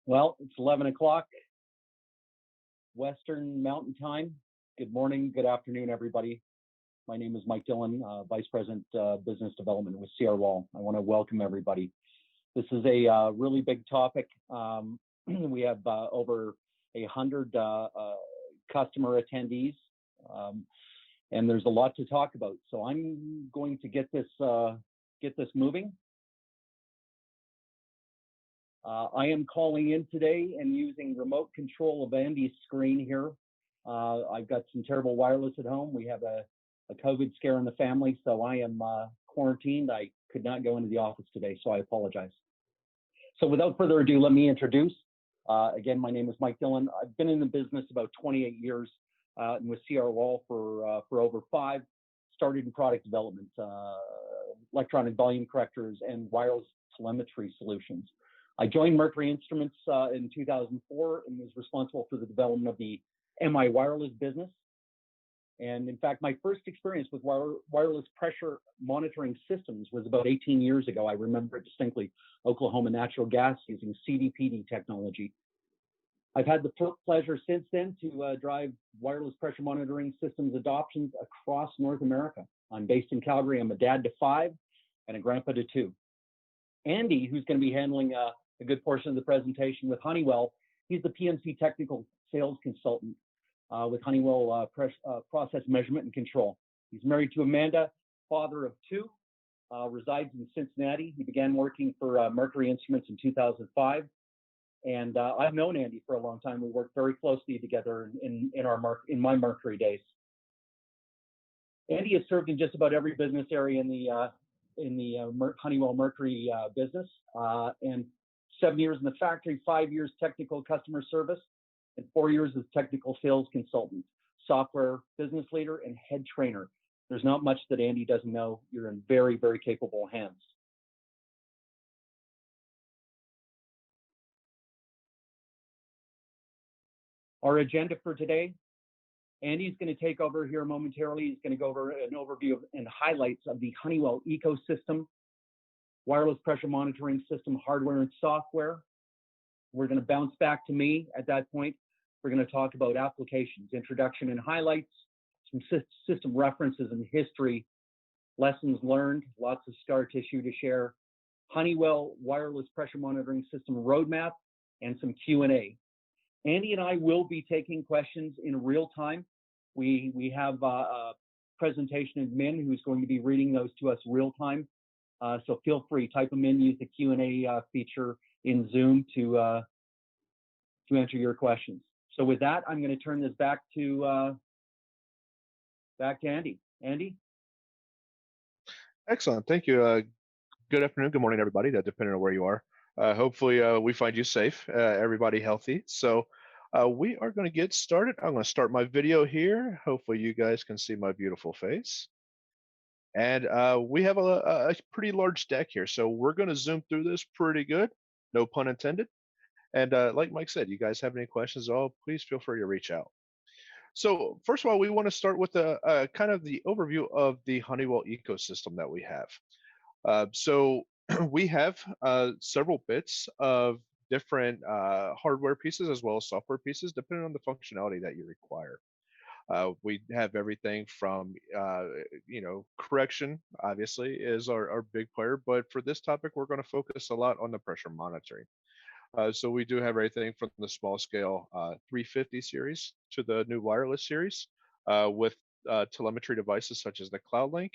Well, it's 11 o'clock Western Mountain Time. Good morning, good afternoon, everybody. My name is Mike Dillon, Vice President Business Development with CR Wall. I want to welcome everybody. This is a really big topic. We have over 100 customer attendees, and there's a lot to talk about. So I'm going to get this moving. I am calling in today and using remote control of Andy's screen here. I've got some terrible wireless at home. We have a COVID scare in the family, so I am quarantined. I could not go into the office today, so I apologize. So without further ado, let me introduce. Again, my name is Mike Dillon. I've been in the business about 28 years and with CR Wall for over 5. Started in product development, electronic volume correctors, and wireless telemetry solutions. I joined Mercury Instruments in 2004 and was responsible for the development of the MI wireless business. And in fact, my first experience with wireless pressure monitoring systems was about 18 years ago. I remember it distinctly, Oklahoma Natural Gas using CDPD technology. I've had the pleasure since then to drive wireless pressure monitoring systems adoptions across North America. I'm based in Calgary. I'm a dad to 5 and a grandpa to 2. Andy, who's going to be handling a good portion of the presentation with Honeywell, he's the PMC technical sales consultant with Honeywell process measurement and control. He's married to Amanda, father of 2, resides in Cincinnati. He began working for Mercury Instruments in 2005. And I've known Andy for a long time. We worked very closely together in my Mercury days. Andy has served in just about every business area in the Honeywell Mercury business, and 7 years in the factory, 5 years technical customer service, and 4 years as technical sales consultant, software business leader, and head trainer. There's not much that Andy doesn't know. You're in very, very capable hands. Our agenda for today, Andy's going to take over here momentarily. He's going to go over an overview and highlights of the Honeywell ecosystem, wireless pressure monitoring system, hardware and software. We're going to bounce back to me at that point. We're going to talk about applications, introduction and highlights, some system references and history, lessons learned, lots of scar tissue to share, Honeywell wireless pressure monitoring system roadmap, and some Q&A. Andy and I will be taking questions in real time. We have a presentation admin who's going to be reading those to us real time. So feel free, type them in, use the Q&A feature in Zoom to answer your questions. So with that, I'm going to turn this back to Andy. Andy? Excellent. Thank you. Good afternoon, good morning, everybody, depending on where you are. Hopefully we find you safe, everybody healthy. So we are going to get started. I'm going to start my video here. Hopefully you guys can see my beautiful face. And we have a pretty large deck here, so we're going to zoom through this pretty good, no pun intended. And like Mike said, you guys have any questions at all, please feel free to reach out. So first of all, we want to start with a kind of the overview of the Honeywell ecosystem that we have. So we have several bits of different hardware pieces as well as software pieces, depending on the functionality that you require. We have everything from, correction, obviously, is our big player. But for this topic, we're going to focus a lot on the pressure monitoring. So we do have everything from the small scale 350 series to the new wireless series with telemetry devices such as the Cloudlink.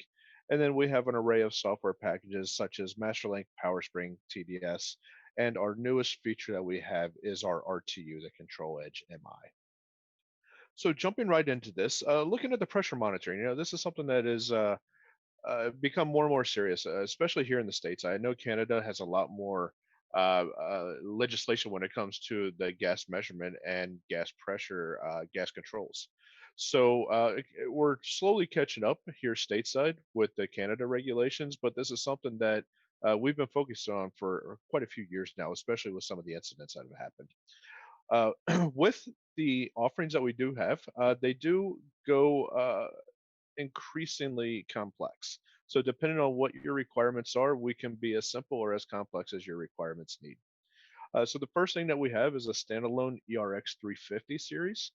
And then we have an array of software packages such as MasterLink, Powerspring, TDS. And our newest feature that we have is our RTU, the Control Edge MI. So jumping right into this, looking at the pressure monitoring, this is something that is become more and more serious, especially here in the States. I know Canada has a lot more legislation when it comes to the gas measurement and gas pressure, gas controls. So we're slowly catching up here stateside with the Canada regulations, but this is something that we've been focused on for quite a few years now, especially with some of the incidents that have happened. With the offerings that we do have, they do go increasingly complex. So depending on what your requirements are, we can be as simple or as complex as your requirements need. So the first thing that we have is a standalone ERX350 series.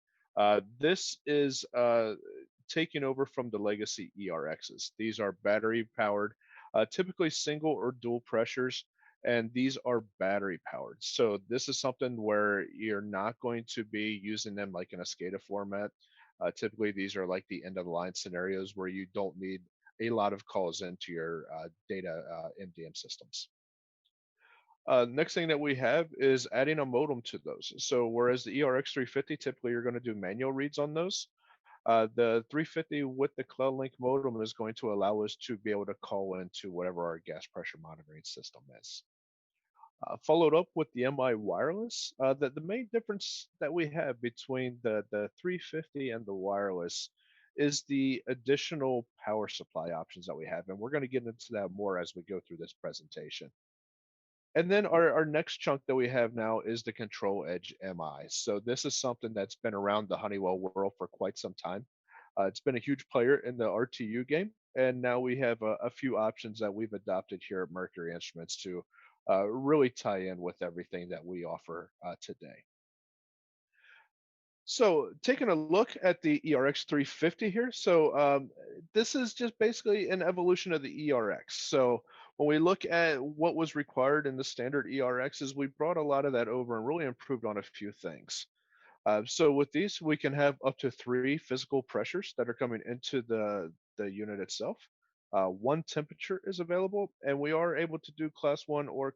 This is taking over from the legacy ERXs. These are battery powered, typically single or dual pressures, and these are battery powered. So this is something where you're not going to be using them like in a SCADA format. Typically, these are like the end of the line scenarios where you don't need a lot of calls into your data MDM systems. Next thing that we have is adding a modem to those. So whereas the ERX350, typically you're going to do manual reads on those, the 350 with the Cloudlink modem is going to allow us to be able to call into whatever our gas pressure monitoring system is. Followed up with the MI wireless, the main difference that we have between the 350 and the wireless is the additional power supply options that we have. And we're going to get into that more as we go through this presentation. And then our next chunk that we have now is the Control Edge MI. So this is something that's been around the Honeywell world for quite some time. It's been a huge player in the RTU game, and now we have a few options that we've adopted here at Mercury Instruments to really tie in with everything that we offer today. So taking a look at the ERX350 here. So this is just basically an evolution of the ERX. So when we look at what was required in the standard ERXs, we brought a lot of that over and really improved on a few things. So with these, we can have up to 3 physical pressures that are coming into the unit itself. One temperature is available, and we are able to do class 1 or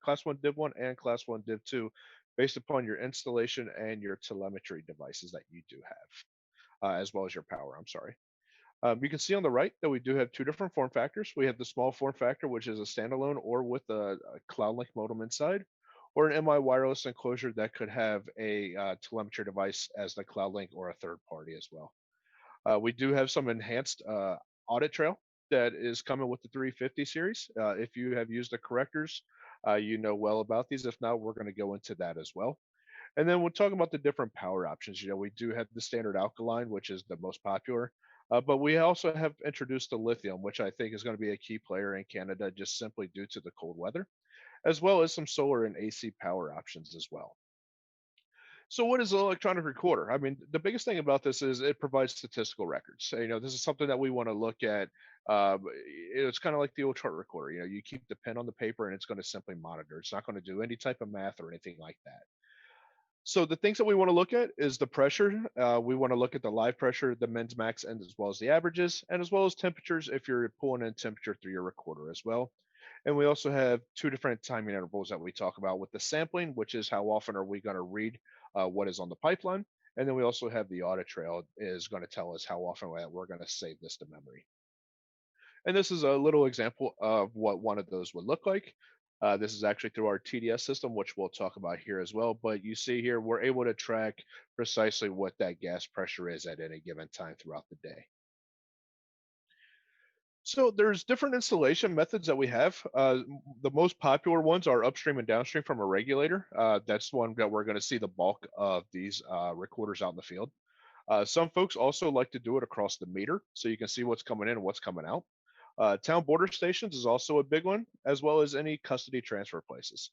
class 1 div 1 and class 1 div 2 based upon your installation and your telemetry devices that you do have, as well as your power. I'm sorry. You can see on the right that we do have 2 different form factors. We have the small form factor, which is a standalone or with a Cloudlink modem inside, or an MI wireless enclosure that could have a telemetry device as the Cloudlink or a third party as well. We do have some enhanced Audit Trail that is coming with the 350 series. If you have used the correctors, you know well about these. If not, we're going to go into that as well. And then we'll talk about the different power options. We do have the standard alkaline, which is the most popular, but we also have introduced the lithium, which I think is going to be a key player in Canada just simply due to the cold weather, as well as some solar and AC power options as well. So what is an electronic recorder? I mean, the biggest thing about this is it provides statistical records. So, this is something that we want to look at. It's kind of like the old chart recorder. You keep the pen on the paper and it's going to simply monitor. It's not going to do any type of math or anything like that. So the things that we want to look at is the pressure. We want to look at the live pressure, the mins, max, and as well as the averages, and as well as temperatures if you're pulling in temperature through your recorder as well. And we also have 2 different timing intervals that we talk about with the sampling, which is how often are we going to read what is on the pipeline. And then we also have the audit trail is going to tell us how often we're going to save this to memory. And this is a little example of what one of those would look like. This is actually through our TDS system, which we'll talk about here as well. But you see here, we're able to track precisely what that gas pressure is at any given time throughout the day. So there's different installation methods that we have. The most popular ones are upstream and downstream from a regulator. That's one that we're going to see the bulk of these recorders out in the field. Some folks also like to do it across the meter, so you can see what's coming in and what's coming out. Town border stations is also a big one, as well as any custody transfer places.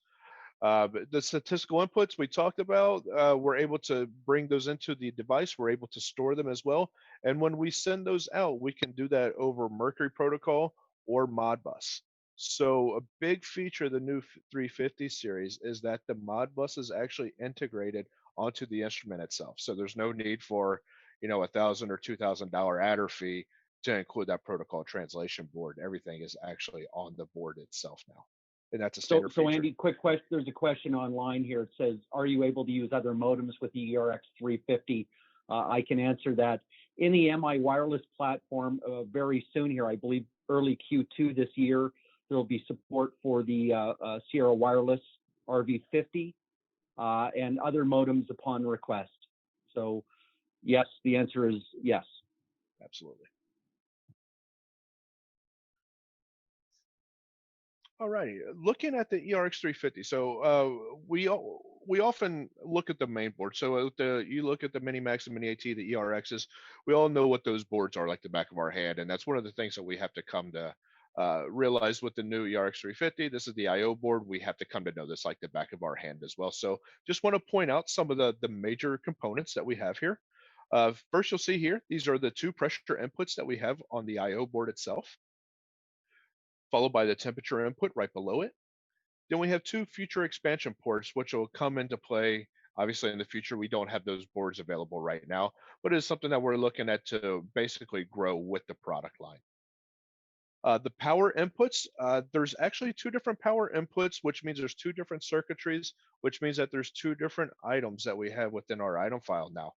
The statistical inputs we talked about, we're able to bring those into the device. We're able to store them as well. And when we send those out, we can do that over Mercury protocol or Modbus. So a big feature of the new 350 series is that the Modbus is actually integrated onto the instrument itself. So there's no need for, $1,000 or $2,000 adder fee to include that protocol translation board. Everything is actually on the board itself now. And that's a standard feature. Andy, quick question. There's a question online here. It says, are you able to use other modems with the ERX350? I can answer that. In the MI wireless platform, very soon here, I believe early Q2 this year, there will be support for the Sierra Wireless RV50 and other modems upon request. So yes, the answer is yes. Absolutely. All righty. Looking at the ERX350, so we often look at the main board. So you look at the Mini-Max and Mini-AT, the ERXs. We all know what those boards are like the back of our hand, and that's one of the things that we have to come to realize with the new ERX350, this is the I/O board. We have to come to know this like the back of our hand as well. So just want to point out some of the major components that we have here. First, you'll see here, these are the two pressure inputs that we have on the I/O board itself, followed by the temperature input right below it. Then we have two future expansion ports, which will come into play. Obviously, in the future, we don't have those boards available right now, but it's something that we're looking at to basically grow with the product line. The power inputs, there's actually two different power inputs, which means there's two different circuitries, which means that there's two different items that we have within our item file now.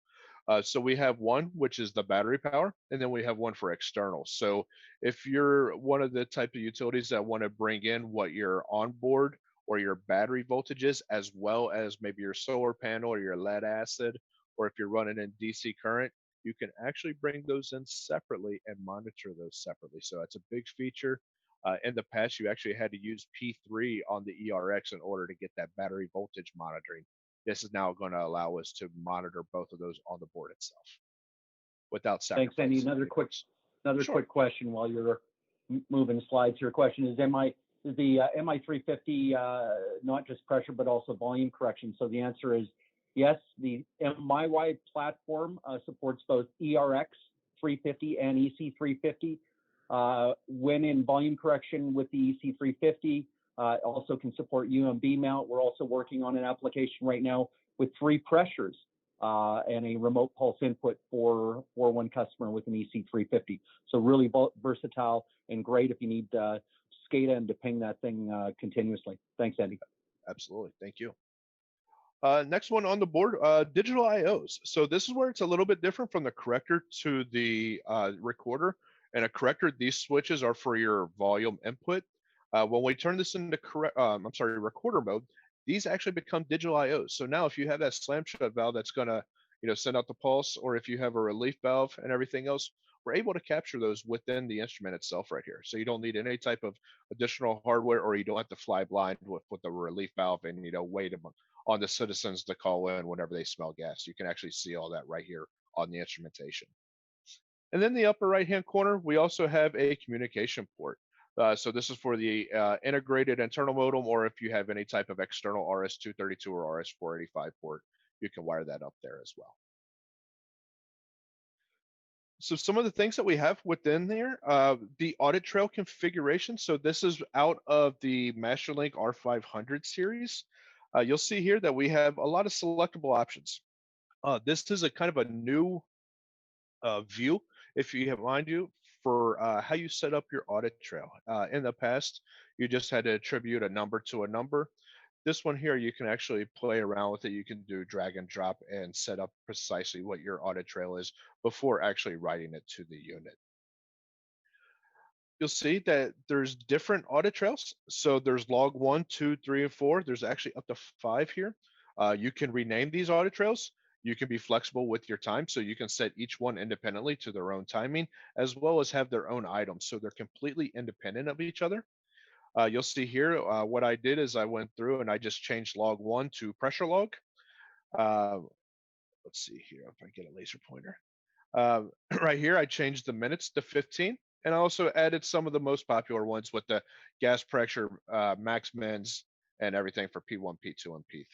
So we have one, which is the battery power, and then we have one for external. So if you're one of the type of utilities that want to bring in what your onboard or your battery voltage is, as well as maybe your solar panel or your lead acid, or if you're running in DC current, you can actually bring those in separately and monitor those separately. So that's a big feature. In the past, you actually had to use P3 on the ERX in order to get that battery voltage monitoring. This is now going to allow us to monitor both of those on the board itself without sacrificing. Thanks, Andy. Another Sure. quick question while you're moving slides. Your question is the MI350 not just pressure but also volume correction? So the answer is yes. The MyY platform supports both ERX350 and EC350. When in volume correction with the EC350, also can support UMB mount. We're also working on an application right now with 3 pressures and a remote pulse input for one customer with an EC350. So really versatile and great if you need SCADA and to ping that thing continuously. Thanks, Andy. Absolutely. Thank you. Next one on the board, digital IOs. So this is where it's a little bit different from the corrector to the recorder. And a corrector, these switches are for your volume input. When we turn this into recorder mode, these actually become digital IOs. So now if you have that slam shut valve that's going to send out the pulse, or if you have a relief valve and everything else, we're able to capture those within the instrument itself right here. So you don't need any type of additional hardware, or you don't have to fly blind with the relief valve and wait on the citizens to call in whenever they smell gas. You can actually see all that right here on the instrumentation. And then the upper right hand corner, we also have a communication port. So this is for the integrated internal modem, or if you have any type of external RS-232 or RS-485 port, you can wire that up there as well. So some of the things that we have within there, the Audit Trail configuration. So this is out of the MasterLink R500 series. You'll see here that we have a lot of selectable options. This is a kind of a new view, if you have mind you, for how you set up your audit trail. In the past, you just had to attribute a number to a number. This one here, you can actually play around with it. You can do drag and drop and set up precisely what your audit trail is before actually writing it to the unit. You'll see that there's different audit trails. So there's log 1, 2, 3, and 4. There's actually up to 5 here. You can rename these audit trails. You can be flexible with your time, so you can set each one independently to their own timing, as well as have their own items. So they're completely independent of each other. You'll see here, what I did is I went through and I just changed log 1 to pressure log. Let's see here if I get a laser pointer. Right here, I changed the minutes to 15. And I also added some of the most popular ones with the gas pressure, max mins, and everything for P1, P2, and P3.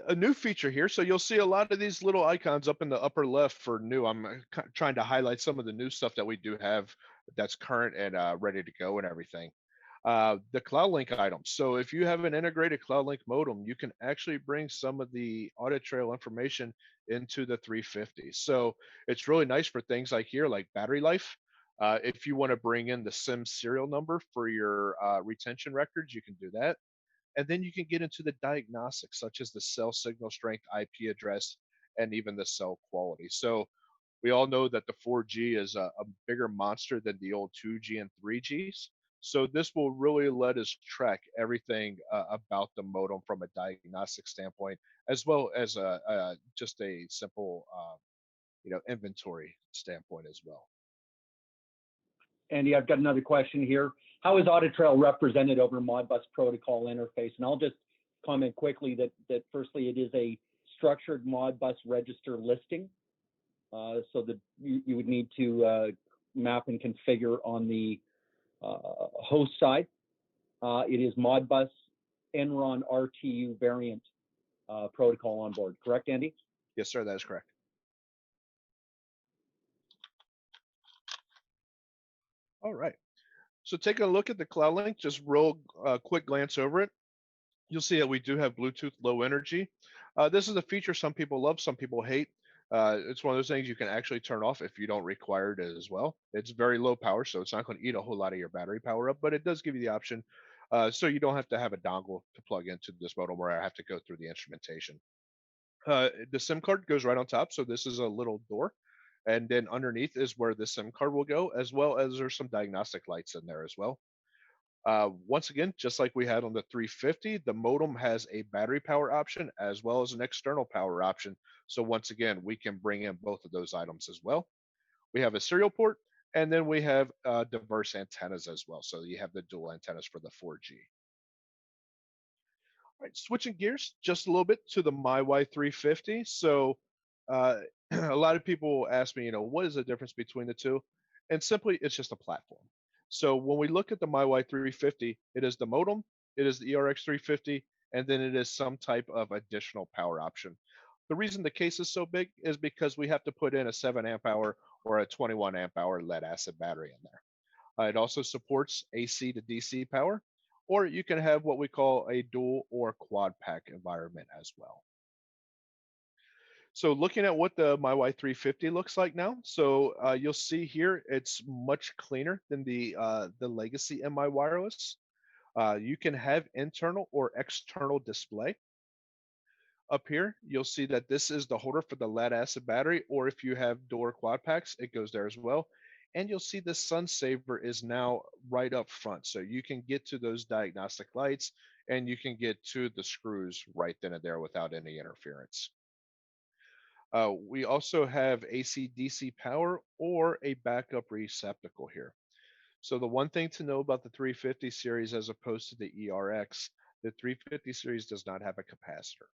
A new feature here. So you'll see a lot of these little icons up in the upper left for new. I'm trying to highlight some of the new stuff that we do have that's current and ready to go and everything. The Cloudlink items. So if you have an integrated Cloudlink modem, you can actually bring some of the audit trail information into the 350. So it's really nice for things like here, like battery life. If you want to bring in the SIM serial number for your retention records, you can do that. And then you can get into the diagnostics, such as the cell signal strength, IP address, and even the cell quality. So we all know that the 4G is a bigger monster than the old 2G and 3Gs. So this will really let us track everything about the modem from a diagnostic standpoint, as well as just a simple, inventory standpoint as well. Andy, I've got another question here. How is Audit Trail represented over Modbus protocol interface? And I'll just comment quickly that firstly, it is a structured Modbus register listing. So that you would need to map and configure on the host side. It is Modbus Enron RTU variant protocol on board. Correct, Andy? Yes, sir, that is correct. All right. So taking a look at the Cloudlink, just real quick glance over it. You'll see that we do have Bluetooth Low Energy. This is a feature some people love, some people hate. It's one of those things you can actually turn off if you don't require it as well. It's very low power, so it's not going to eat a whole lot of your battery power up, but it does give you the option, so you don't have to have a dongle to plug into this modem where I have to go through the instrumentation. The SIM card goes right on top, so this is a little door. And then underneath is where the SIM card will go, as well as there's some diagnostic lights in there as well. Once again, just like we had on the 350, the modem has a battery power option as well as an external power option. So once again, we can bring in both of those items as well. We have a serial port, and then we have diverse antennas as well. So you have the dual antennas for the 4G. All right, switching gears just a little bit to the MyY350. So a lot of people ask me, what is the difference between the two? And simply, it's just a platform. So when we look at the MyY350, it is the modem, it is the ERX350, and then it is some type of additional power option. The reason the case is so big is because we have to put in a 7 amp hour or a 21 amp hour lead acid battery in there. It also supports AC to DC power, or you can have what we call a dual or quad pack environment as well. So looking at what the MyY350 looks like now, so you'll see here it's much cleaner than the legacy MI wireless. You can have internal or external display. Up here, you'll see that this is the holder for the lead acid battery, or if you have dual quad packs, it goes there as well. And you'll see the sun saver is now right up front. So you can get to those diagnostic lights and you can get to the screws right then and there without any interference. We also have AC/DC power or a backup receptacle here. So the one thing to know about the 350 series as opposed to the ERX, the 350 series does not have a capacitor.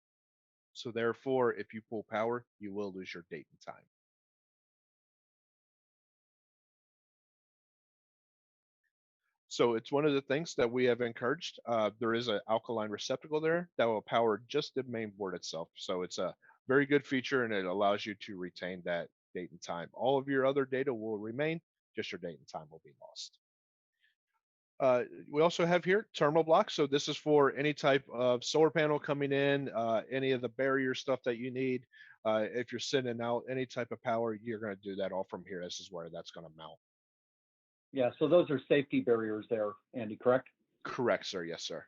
So therefore, if you pull power, you will lose your date and time. So it's one of the things that we have encouraged. There is an alkaline receptacle there that will power just the main board itself. So it's a very good feature and it allows you to retain that date and time. All of your other data will remain, just your date and time will be lost. We also have here terminal blocks. So this is for any type of solar panel coming in, any of the barrier stuff that you need. If you're sending out any type of power, you're going to do that all from here. This is where that's going to mount. Yeah, so those are safety barriers there, Andy, correct? Correct, sir. Yes, sir.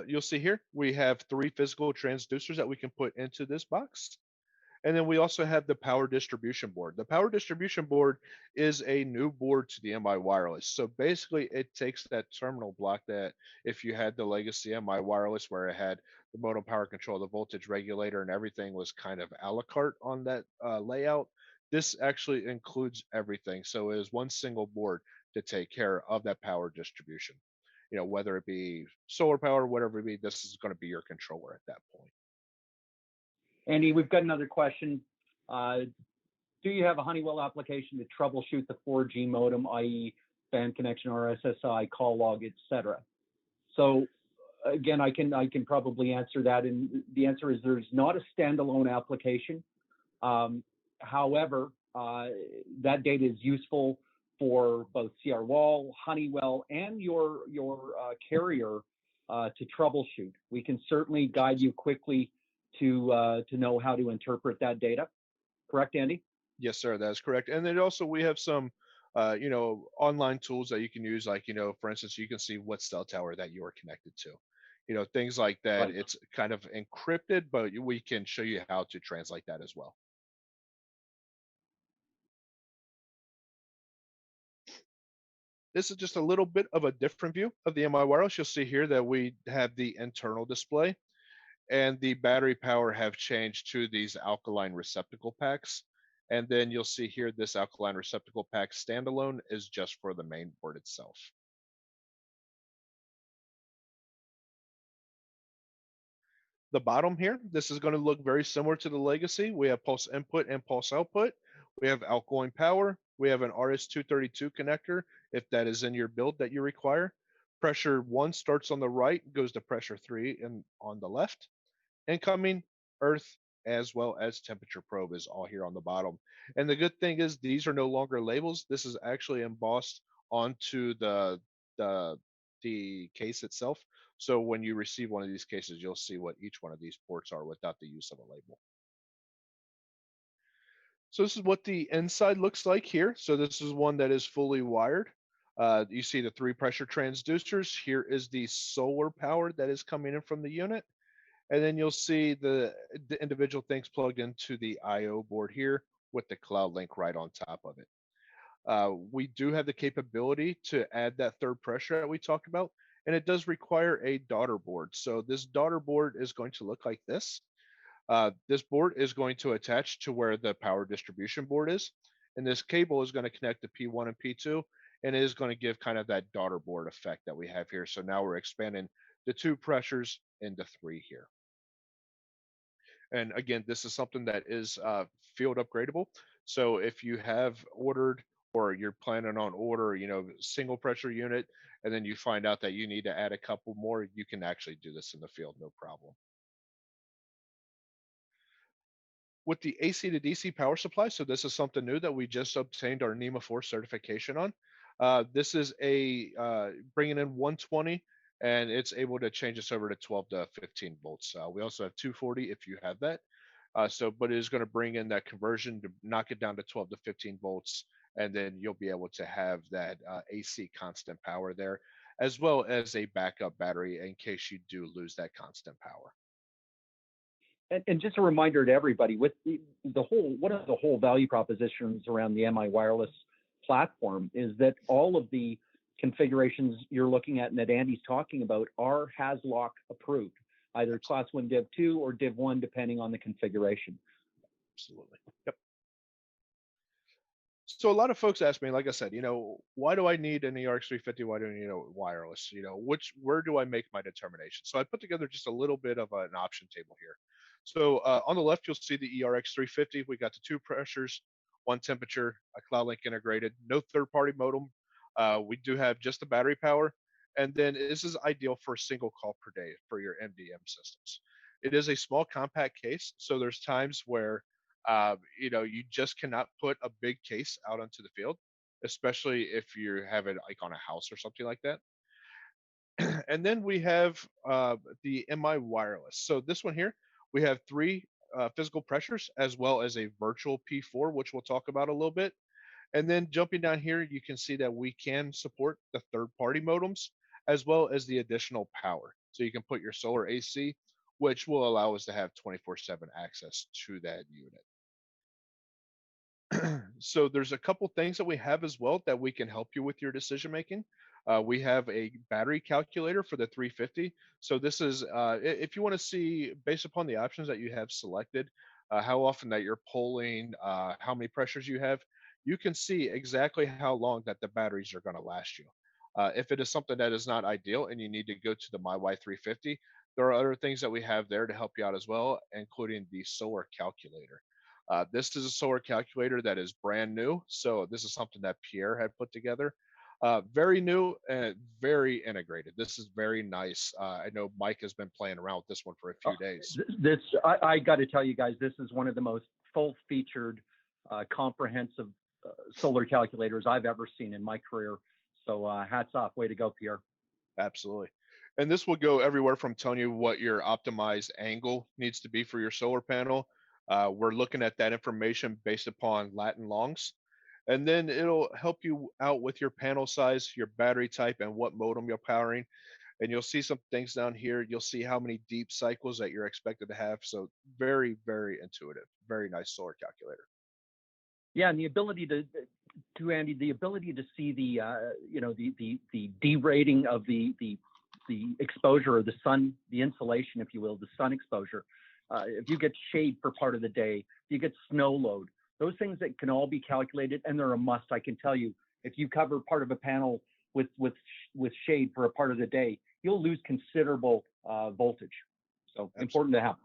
You'll see here, we have 3 physical transducers that we can put into this box. And then we also have the power distribution board. The power distribution board is a new board to the MI wireless. So basically it takes that terminal block that if you had the legacy MI wireless where it had the modem power control, the voltage regulator, and everything was kind of a la carte on that layout. This actually includes everything. So it is one single board to take care of that power distribution. Whether it be solar power, whatever it be, this is going to be your controller at that point. Andy, we've got another question. Do you have a Honeywell application to troubleshoot the 4G modem, i.e. band connection, RSSI, call log, etc.? So again, I can probably answer that. And the answer is there's not a standalone application. However, that data is useful for both CR Wall, Honeywell, and your carrier to troubleshoot. We can certainly guide you quickly to know how to interpret that data. Correct, Andy? Yes, sir, that is correct. And then also we have some, online tools that you can use, like, for instance, you can see what cell tower that you are connected to. Things like that. Right. It's kind of encrypted, but we can show you how to translate that as well. This is just a little bit of a different view of the MI wireless. You'll see here that we have the internal display and the battery power have changed to these alkaline receptacle packs. And then you'll see here this alkaline receptacle pack standalone is just for the main board itself. The bottom here, this is going to look very similar to the legacy. We have pulse input and pulse output. We have outgoing power. We have an RS-232 connector if that is in your build that you require. Pressure 1 starts on the right, goes to pressure 3 and on the left. Incoming, earth, as well as temperature probe is all here on the bottom. And the good thing is these are no longer labels. This is actually embossed onto the the case itself. So when you receive one of these cases, you'll see what each one of these ports are without the use of a label. So this is what the inside looks like here. So this is one that is fully wired. You see the 3 pressure transducers. Here is the solar power that is coming in from the unit. And then you'll see the individual things plugged into the IO board here with the Cloudlink right on top of it. We do have the capability to add that 3rd pressure that we talked about, and it does require a daughter board. So this daughter board is going to look like this. This board is going to attach to where the power distribution board is, and this cable is going to connect to P1 and P2, and it is going to give kind of that daughter board effect that we have here. So now we're expanding the 2 pressures into 3 here. And again, this is something that is field upgradable. So if you have ordered or you're planning on order, single pressure unit, and then you find out that you need to add a couple more, you can actually do this in the field, no problem. With the AC to DC power supply, so this is something new that we just obtained our NEMA 4 certification on. This is bringing in 120, and it's able to change us over to 12 to 15 volts. We also have 240 if you have that. But it is going to bring in that conversion to knock it down to 12 to 15 volts, and then you'll be able to have that AC constant power there, as well as a backup battery in case you do lose that constant power. And just a reminder to everybody, with one of the whole value propositions around the MI wireless platform is that all of the configurations you're looking at and that Andy's talking about are HAZLOC approved, either Class 1 Div 2 or Div 1, depending on the configuration. Absolutely. Yep. So a lot of folks ask me, like I said, why do I need an ERX350? Why do I need a wireless? Where do I make my determination? So I put together just a little bit of an option table here. So on the left, you'll see the ERX350. We got the 2 pressures, 1 temperature, a Cloudlink integrated, no third-party modem. We do have just the battery power. And then this is ideal for a single call per day for your MDM systems. It is a small compact case. So there's times where you just cannot put a big case out onto the field, especially if you have it like on a house or something like that. And then we have the MI wireless. So this one here, we have 3 physical pressures as well as a virtual P4, which we'll talk about a little bit. And then jumping down here, you can see that we can support the third-party modems as well as the additional power. So you can put your solar AC, which will allow us to have 24/7 access to that unit. So there's a couple things that we have as well that we can help you with your decision making. We have a battery calculator for the 350. So this is if you want to see, based upon the options that you have selected, how often that you're pulling, how many pressures you have, you can see exactly how long that the batteries are going to last you. If it is something that is not ideal and you need to go to the MyY350, there are other things that we have there to help you out as well, including the solar calculator. This is a solar calculator that is brand new. So this is something that Pierre had put together. Very new and very integrated. This is very nice. I know Mike has been playing around with this one for a few days. I got to tell you guys, this is one of the most full-featured, comprehensive solar calculators I've ever seen in my career. So hats off. Way to go, Pierre. Absolutely. And this will go everywhere from telling you what your optimized angle needs to be for your solar panel. We're looking at that information based upon lat and longs. And then it'll help you out with your panel size, your battery type, and what modem you're powering. And you'll see some things down here. You'll see how many deep cycles that you're expected to have. So very, very intuitive. Very nice solar calculator. Yeah, and the ability to Andy, the ability to see the the derating of the exposure of the sun, the insolation, if you will, the sun exposure. If you get shade for part of the day, if you get snow load, those things that can all be calculated, and they're a must. I can tell you, if you cover part of a panel with shade for a part of the day, you'll lose considerable voltage. So Absolutely. Important to have.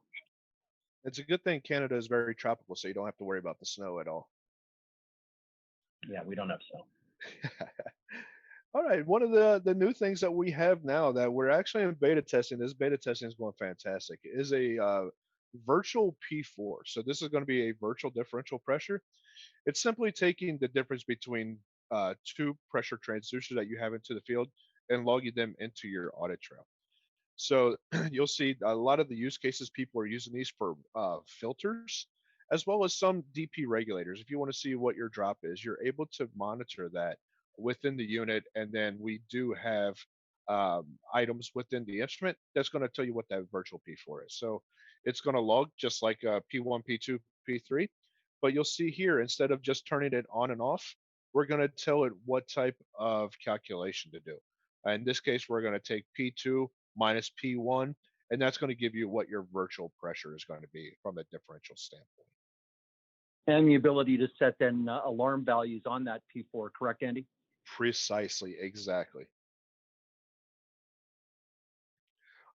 It's a good thing Canada is very tropical, so you don't have to worry about the snow at all. Yeah, we don't have so. All right, one of the new things that we have now that we're actually in beta testing, this beta testing is going fantastic, is a virtual P4. So this is going to be a virtual differential pressure. It's simply taking the difference between two pressure transducers that you have into the field and logging them into your audit trail. So you'll see a lot of the use cases people are using these for filters, as well as some DP regulators. If you want to see what your drop is, you're able to monitor that within the unit. And then we do have items within the instrument that's going to tell you what that virtual P4 is. So it's going to log just like P1, P2, P3. But you'll see here, instead of just turning it on and off, we're going to tell it what type of calculation to do. In this case, we're going to take P2 minus P1, and that's going to give you what your virtual pressure is going to be from a differential standpoint. And the ability to set then alarm values on that P4, correct, Andy? Precisely, exactly.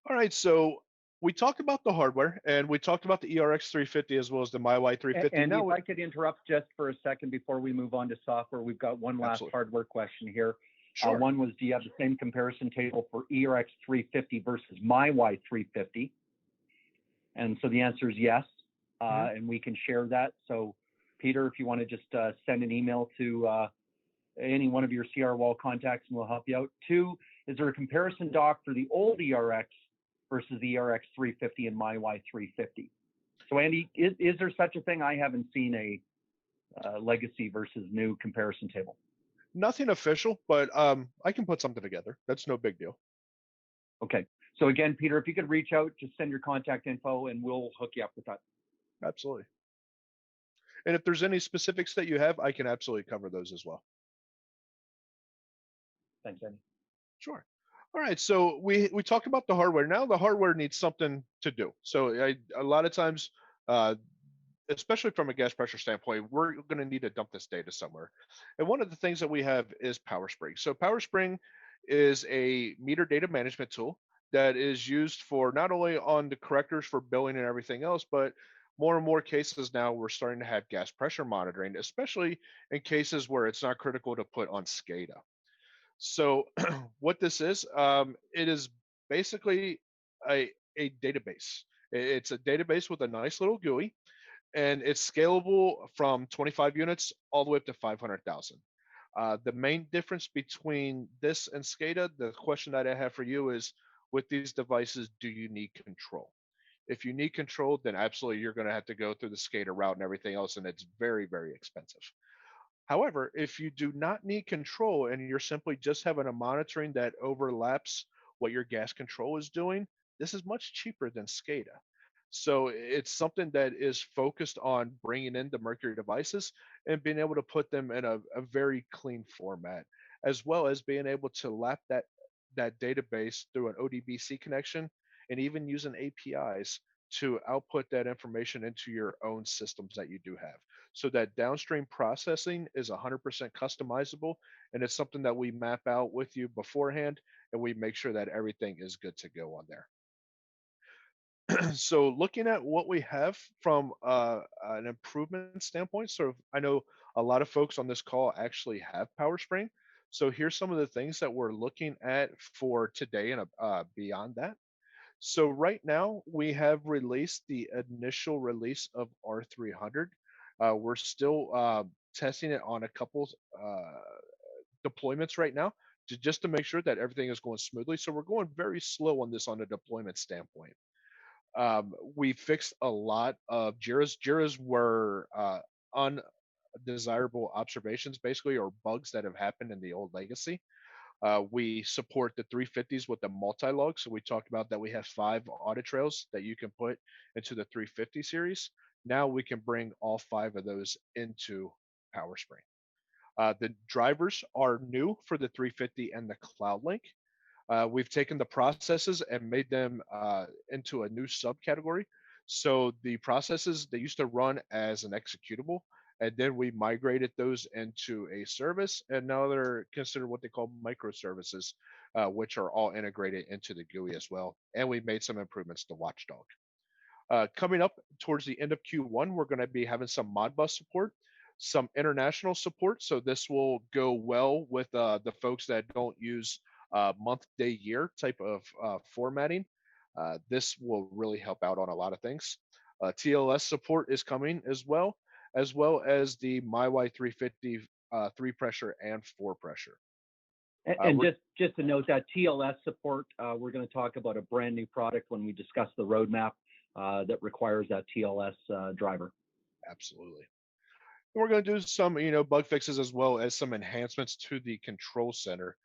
All right, so we talked about the hardware, and we talked about the ERX350 as well as the MyY350. And if I could interrupt just for a second before we move on to software, we've got one last hardware question here. Sure. One was, do you have the same comparison table for ERX350 versus MyY350? And so the answer is yes, and we can share that. So Peter, if you want to just send an email to any one of your CR Wall contacts and we'll help you out. 2, is there a comparison doc for the old ERX versus the ERX350 and MyY350? So Andy, is there such a thing? I haven't seen a legacy versus new comparison table. Nothing official, but I can put something together. That's no big deal. Okay. So again, Peter, if you could reach out, just send your contact info and we'll hook you up with that. Absolutely. And if there's any specifics that you have, I can absolutely cover those as well. Thanks, Andy. Sure. All right. So we talked about the hardware. Now the hardware needs something to do. So a lot of times, especially from a gas pressure standpoint, we're going to need to dump this data somewhere. And one of the things that we have is Powerspring. So Powerspring is a meter data management tool that is used for not only on the correctors for billing and everything else, but more and more cases now we're starting to have gas pressure monitoring, especially in cases where it's not critical to put on SCADA. So what this is, it is basically a database. It's a database with a nice little GUI, and it's scalable from 25 units all the way up to 500,000. The main difference between this and SCADA, the question that I have for you is, with these devices, do you need control? If you need control, then absolutely you're going to have to go through the SCADA route and everything else, and it's very, very expensive. However, if you do not need control and you're simply just having a monitoring that overlaps what your gas control is doing, this is much cheaper than SCADA. So it's something that is focused on bringing in the Mercury devices and being able to put them in a very clean format, as well as being able to lap that database through an ODBC connection and even using APIs to output that information into your own systems that you do have. So that downstream processing is 100% customizable, and it's something that we map out with you beforehand, and we make sure that everything is good to go on there. So looking at what we have from an improvement standpoint, so I know a lot of folks on this call actually have Powerspring. So here's some of the things that we're looking at for today and beyond that. So right now we have released the initial release of R300. We're still testing it on a couple deployments right now just to make sure that everything is going smoothly. So we're going very slow on this on a deployment standpoint. We fixed a lot of JIRAs. JIRAs were undesirable observations, basically, or bugs that have happened in the old legacy. We support the 350s with the multi-log. So we talked about that we have 5 audit trails that you can put into the 350 series. Now we can bring all 5 of those into Powerspring. The drivers are new for the 350 and the Cloudlink. We've taken the processes and made them into a new subcategory. So the processes, they used to run as an executable, and then we migrated those into a service, and now they're considered what they call microservices, which are all integrated into the GUI as well. And we made some improvements to Watchdog. Coming up towards the end of Q1, we're going to be having some Modbus support. some international support. So this will go well with the folks that don't use month, day, year type of formatting. This will really help out on a lot of things. TLS support is coming as well as the MyY350 3 pressure and 4 pressure. And just to note that TLS support, we're going to talk about a brand new product when we discuss the roadmap that requires that TLS driver. Absolutely. And we're going to do some, bug fixes as well as some enhancements to the control center.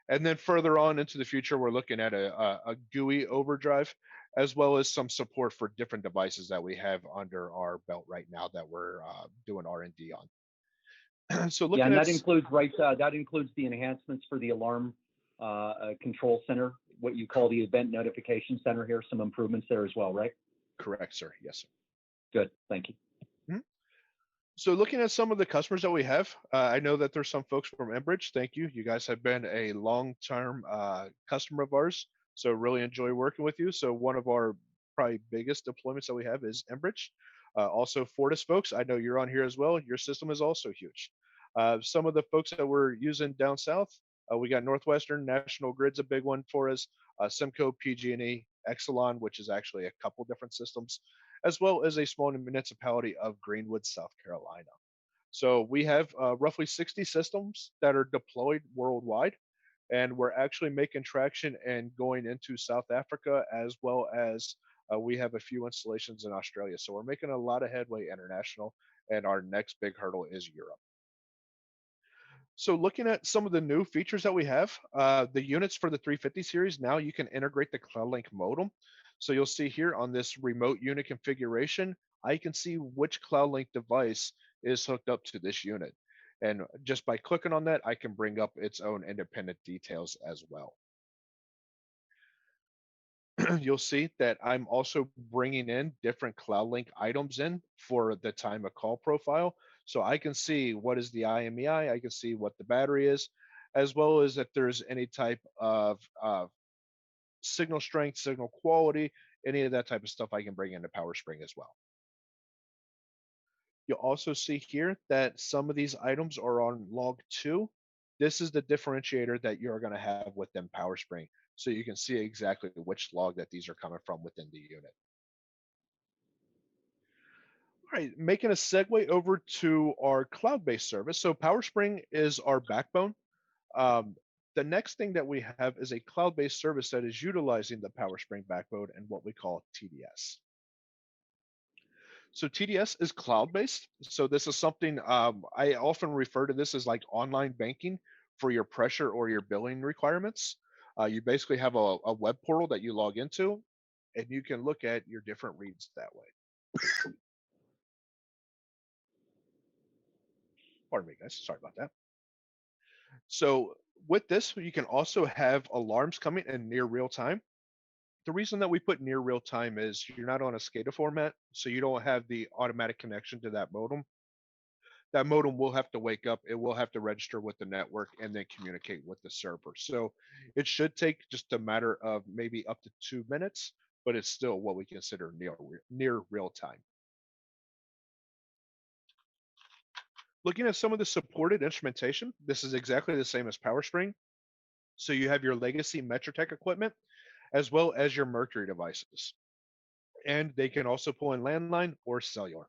And then further on into the future, we're looking at a GUI overdrive, as well as some support for different devices that we have under our belt right now that we're doing R&D on. So yeah, looking and at that includes that includes the enhancements for the alarm control center, what you call the event notification center here. Some improvements there as well, right? Correct, sir. Yes, sir. Good, thank you. So looking at some of the customers that we have, I know that there's some folks from Enbridge. Thank you. You guys have been a long-term customer of ours, so really enjoy working with you. So one of our probably biggest deployments that we have is Enbridge. Also Fortis folks, I know you're on here as well. Your system is also huge. Some of the folks that we're using down south, we got Northwestern, National Grid's a big one for us, Simcoe, PG&E, Exelon, which is actually a couple different systems, as well as a small municipality of Greenwood, South Carolina. So we have roughly 60 systems that are deployed worldwide, and we're actually making traction and going into South Africa, as well as we have a few installations in Australia. So we're making a lot of headway international, and our next big hurdle is Europe. So looking at some of the new features that we have, the units for the 350 series, now you can integrate the Cloudlink modem. So you'll see here on this remote unit configuration, I can see which Cloudlink device is hooked up to this unit. And just by clicking on that, I can bring up its own independent details as well. You'll see that I'm also bringing in different Cloudlink items in for the time of call profile. So I can see what is the IMEI, I can see what the battery is, as well as if there's any type of signal strength, signal quality, any of that type of stuff I can bring into Powerspring as well. You'll also see here that some of these items are on log 2. This is the differentiator that you're going to have within Powerspring. So you can see exactly which log that these are coming from within the unit. All right, making a segue over to our cloud-based service. So Powerspring is our backbone. The next thing that we have is a cloud-based service that is utilizing the Powerspring backbone and what we call TDS. So TDS is cloud-based. So this is something I often refer to this as like online banking for your pressure or your billing requirements. You basically have a web portal that you log into, and you can look at your different reads that way. Pardon me, guys. Sorry about that. So with this, you can also have alarms coming in near real time. The reason that we put near real time is you're not on a SCADA format, so you don't have the automatic connection to that modem. That modem will have to wake up, it will have to register with the network and then communicate with the server. So it should take just a matter of maybe up to 2 minutes, but it's still what we consider near real time. Looking at some of the supported instrumentation, this is exactly the same as Powerspring. So you have your legacy Metrotech equipment, as well as your Mercury devices. And they can also pull in landline or cellular.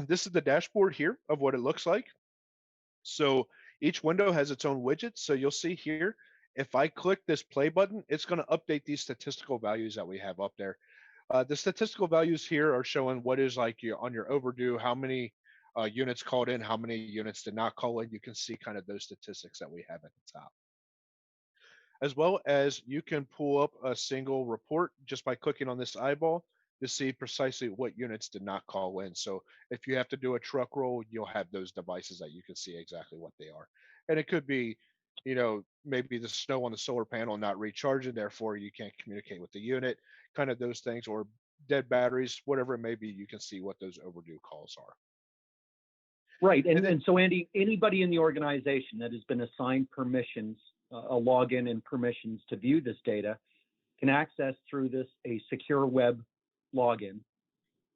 This is the dashboard here of what it looks like. So each window has its own widget. So you'll see here, if I click this play button, it's going to update these statistical values that we have up there. The statistical values here are showing what is like on your overdue, how many units called in, how many units did not call in. You can see kind of those statistics that we have at the top. As well as you can pull up a single report just by clicking on this eyeball to see precisely what units did not call in. So if you have to do a truck roll, you'll have those devices that you can see exactly what they are. And it could be, maybe the snow on the solar panel not recharging, therefore you can't communicate with the unit, kind of those things, or dead batteries, whatever it may be, you can see what those overdue calls are. Right, and so Andy, anybody in the organization that has been assigned permissions, a login and permissions to view this data, can access through this a secure web login,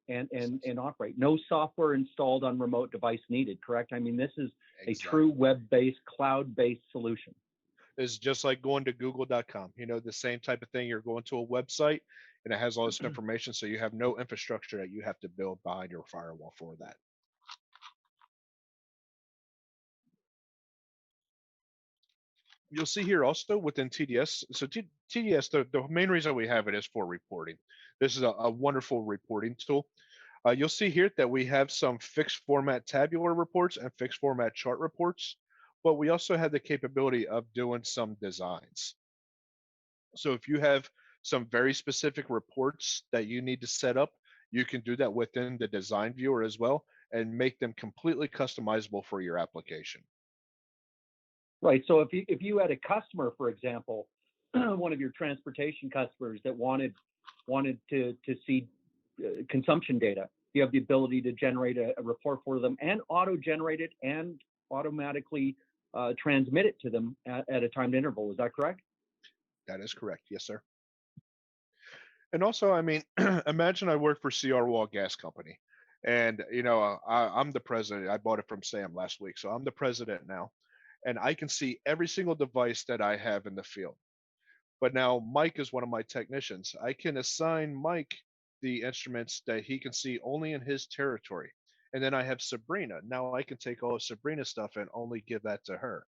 and operate. No software installed on remote device needed, correct? I mean, this is a Exactly. true web-based, cloud-based solution. It's just like going to google.com, the same type of thing. You're going to a website and it has all this information, so you have no infrastructure that you have to build behind your firewall for that. You'll see here also within TDS. So TDS, the main reason we have it is for reporting. This is a wonderful reporting tool. You'll see here that we have some fixed format tabular reports and fixed format chart reports, but we also have the capability of doing some designs. So if you have some very specific reports that you need to set up, you can do that within the design viewer as well and make them completely customizable for your application. Right. So if you had a customer, for example, one of your transportation customers that wanted to see consumption data, you have the ability to generate a report for them and auto-generate it and automatically transmit it to them at a timed interval. Is that correct? That is correct. Yes, sir. And also, I mean, imagine I work for CR Wall Gas Company, and I'm the president. I bought it from Sam last week, so I'm the president now, and I can see every single device that I have in the field. But now Mike is one of my technicians. I can assign Mike the instruments that he can see only in his territory. And then I have Sabrina. Now I can take all of Sabrina's stuff and only give that to her.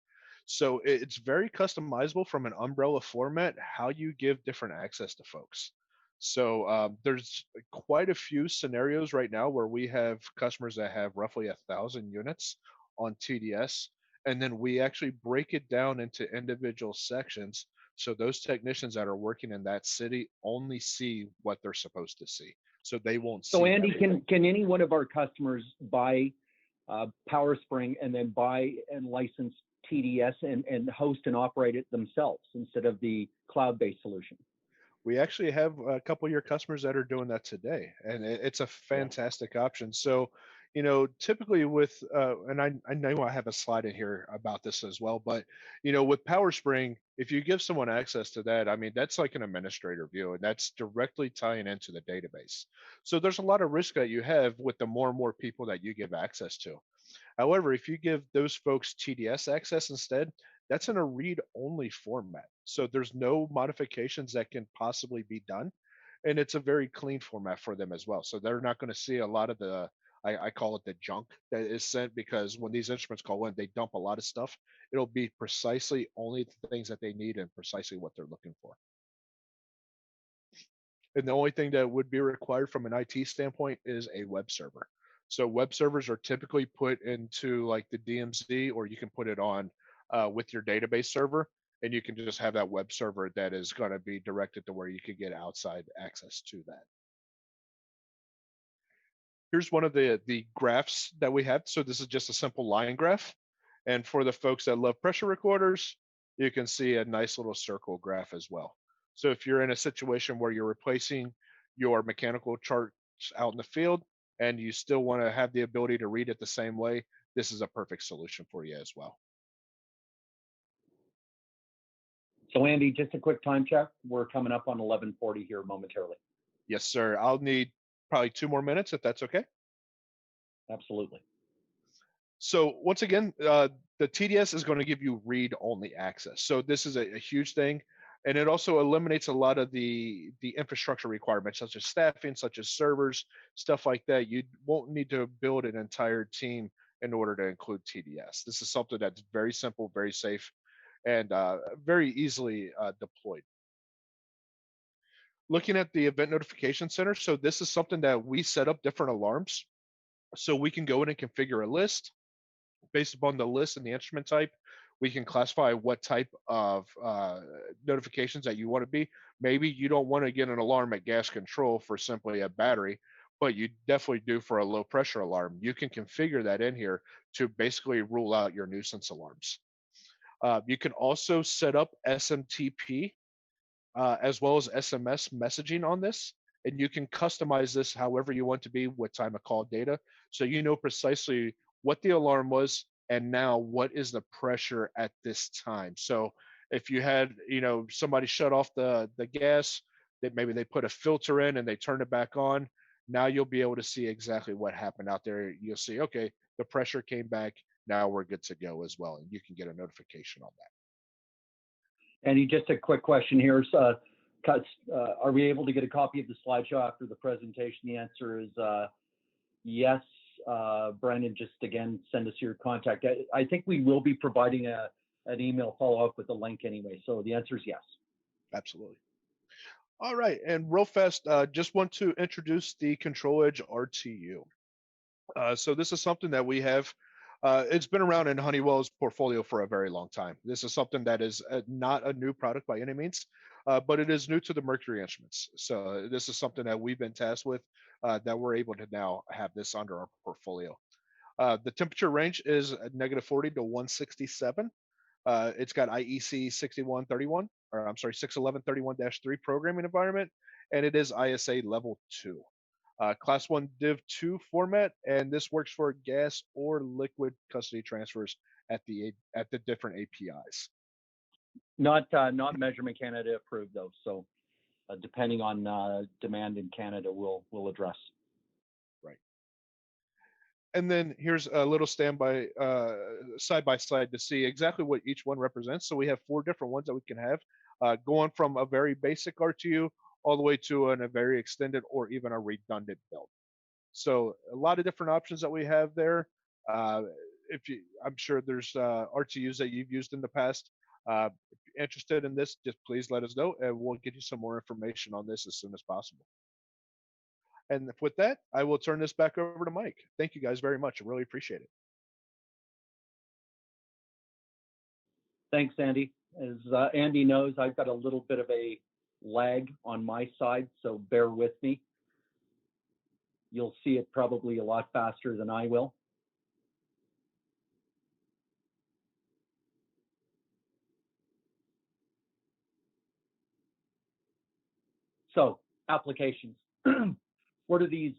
So it's very customizable from an umbrella format, how you give different access to folks. So there's quite a few scenarios right now where we have customers that have roughly 1,000 units on TDS. And then we actually break it down into individual sections, so those technicians that are working in that city only see what they're supposed to see. So they won't see. So Andy, everything. can any one of our customers buy Powerspring and then buy and license TDS and host and operate it themselves instead of the cloud-based solution? We actually have a couple of your customers that are doing that today, and it's a fantastic option. So, typically with, and I know I have a slide in here about this as well, but, with Powerspring, if you give someone access to that, I mean, that's like an administrator view, and that's directly tying into the database. So there's a lot of risk that you have with the more and more people that you give access to. However, if you give those folks TDS access instead, that's in a read-only format. So there's no modifications that can possibly be done. And it's a very clean format for them as well. So they're not going to see a lot of the, I call it the junk that is sent, because when these instruments call in, they dump a lot of stuff. It'll be precisely only the things that they need and precisely what they're looking for. And the only thing that would be required from an IT standpoint is a web server. So web servers are typically put into like the DMZ, or you can put it on with your database server, and you can just have that web server that is going to be directed to where you could get outside access to that. Here's one of the graphs that we have. So this is just a simple line graph. And for the folks that love pressure recorders, you can see a nice little circle graph as well. So if you're in a situation where you're replacing your mechanical charts out in the field and you still want to have the ability to read it the same way, this is a perfect solution for you as well. So Andy, just a quick time check. We're coming up on 11:40 here momentarily. Yes, sir. I'll need probably 2 more minutes if that's okay. Absolutely. So once again, the TDS is going to give you read-only access. So this is a huge thing, and it also eliminates a lot of the infrastructure requirements, such as staffing, such as servers, stuff like that. You won't need to build an entire team in order to include TDS. This is something that's very simple, very safe, and very easily deployed. Looking at the event notification center, so this is something that we set up different alarms. So we can go in and configure a list. Based upon the list and the instrument type, we can classify what type of notifications that you want to be. Maybe you don't want to get an alarm at gas control for simply a battery, but you definitely do for a low pressure alarm. You can configure that in here to basically rule out your nuisance alarms. You can also set up SMTP as well as SMS messaging on this. And you can customize this however you want to be with time of call data. So you know precisely what the alarm was and now what is the pressure at this time. So if you had, somebody shut off the gas, that maybe they put a filter in and they turn it back on, Now you'll be able to see exactly what happened out there. You'll see, okay, the pressure came back. Now we're good to go as well. And you can get a notification on that. Andy, just a quick question here. Are we able to get a copy of the slideshow after the presentation? The answer is yes. Brandon, just again, send us your contact. I think we will be providing an email follow-up with the link anyway. So the answer is yes. Absolutely. All right, and real fast, just want to introduce the Control Edge RTU. So this is something that we have. It's been around in Honeywell's portfolio for a very long time. This is something that is not a new product by any means, but it is new to the Mercury instruments. So this is something that we've been tasked with, that we're able to now have this under our portfolio. The temperature range is -40 to 167. It's got IEC 6131, or I'm sorry, 61131-3 programming environment, and it is ISA level 2. Class 1 Div 2 format, and this works for gas or liquid custody transfers at the different APIs. Not Measurement Canada approved though, so depending on demand in Canada, we'll address. Right. And then here's a little standby side by side to see exactly what each one represents. So we have 4 different ones that we can have, going from a very basic RTU all the way to a very extended or even a redundant build. So a lot of different options that we have there. I'm sure there's RTUs that you've used in the past. If you're interested in this, just please let us know, and we'll get you some more information on this as soon as possible. And with that, I will turn this back over to Mike. Thank you guys very much. I really appreciate it. Thanks, Andy. As Andy knows, I've got a little bit of a lag on my side, so bear with me. You'll see it probably a lot faster than I will. So applications. Where do these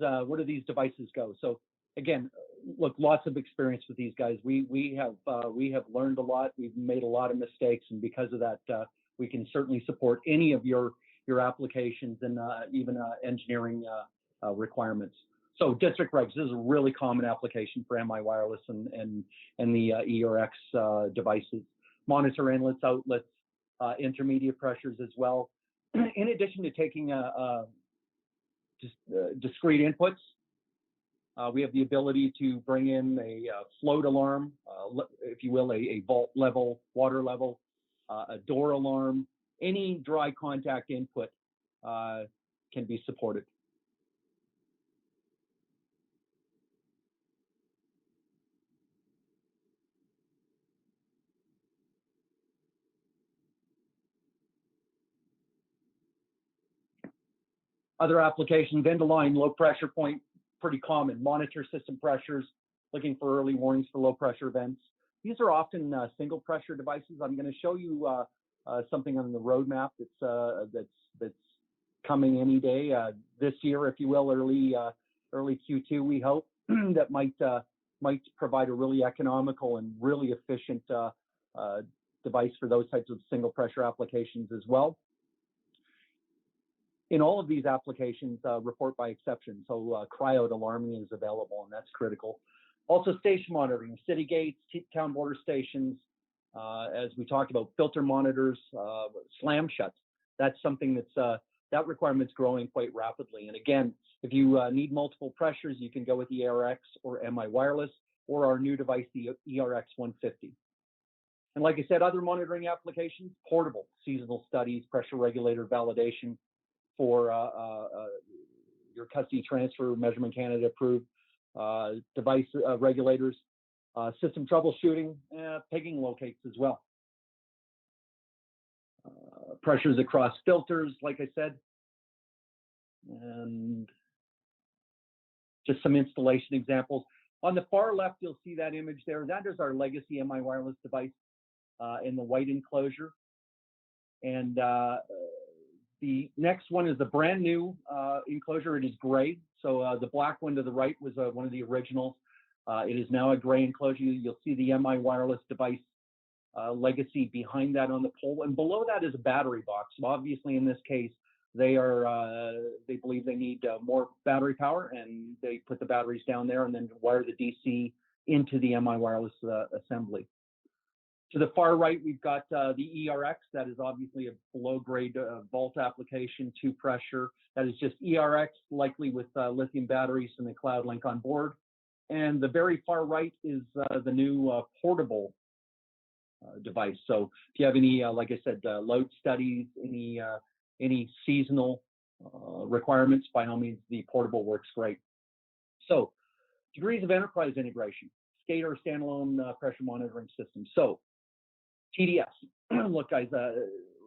devices go? So again, look, lots of experience with these guys. We have learned a lot. We've made a lot of mistakes, and because of that, we can certainly support any of your applications and even engineering requirements. So district regs, this is a really common application for MI wireless and the ERX devices. Monitor inlets, outlets, intermediate pressures as well. In addition to taking discrete inputs, we have the ability to bring in a float alarm, if you will, a vault level, water level, a door alarm. Any dry contact input can be supported. Other applications, end of line, low pressure point, pretty common. Monitor system pressures, looking for early warnings for low pressure events. These are often single pressure devices. I'm going to show you something on the roadmap that's coming any day this year, if you will, early Q2. We hope that might provide a really economical and really efficient device for those types of single pressure applications as well. In all of these applications, report by exception. So cryo alarming is available, and that's critical. Also station monitoring, city gates, town border stations, as we talked about, filter monitors, slam shuts. That's something that requirement's growing quite rapidly. And again, if you need multiple pressures, you can go with the ERX or MI wireless or our new device, the ERX350. And like I said, other monitoring applications, portable, seasonal studies, pressure regulator validation for your custody transfer, Measurement Canada approved device regulators, system troubleshooting, pegging locates as well. Pressures across filters, like I said, and just some installation examples. On the far left, you'll see that image there. That is our legacy MI wireless device in the white enclosure. And the next one is the brand new enclosure. It is gray. So the black one to the right was one of the originals. It is now a gray enclosure. You'll see the MI wireless device legacy behind that on the pole. And below that is a battery box. So obviously, in this case, They they believe they need more battery power, and they put the batteries down there and then wire the DC into the MI wireless assembly. To the far right, we've got the ERX. That is obviously a below-grade volt application, 2 pressure. That is just ERX, likely with lithium batteries and the Cloudlink on board. And the very far right is the new portable device. So if you have any, like I said, load studies, any seasonal requirements, by all means, the portable works great. So degrees of enterprise integration, SCADA or standalone pressure monitoring system. So TDS, look guys,